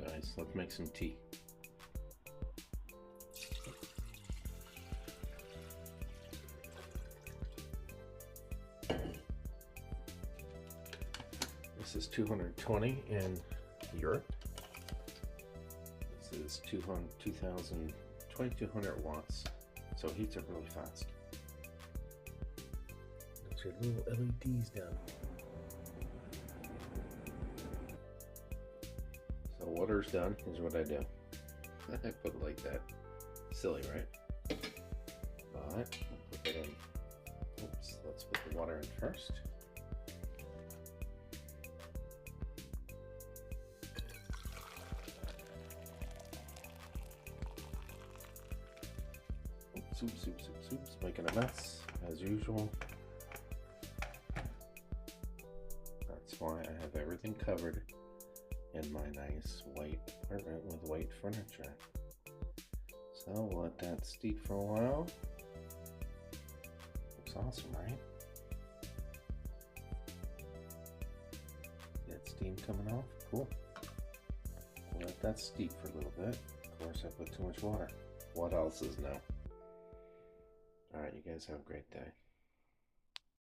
guys. Let's make some tea. This is 220 in Europe. This is 2200 watts, so it heats up really fast. There's your little LEDs down. So water's done. Here's what I do. I put it like that. Silly, right? But we'll put it in. Oops, let's put the water in first. Soup's making a mess as usual. That's why I have everything covered in my nice white apartment with white furniture. So we'll let that steep for a while. Looks awesome, right? Get steam coming off, cool. We'll let that steep for a little bit. Of course, I put too much water. What else is new? Alright, you guys have a great day.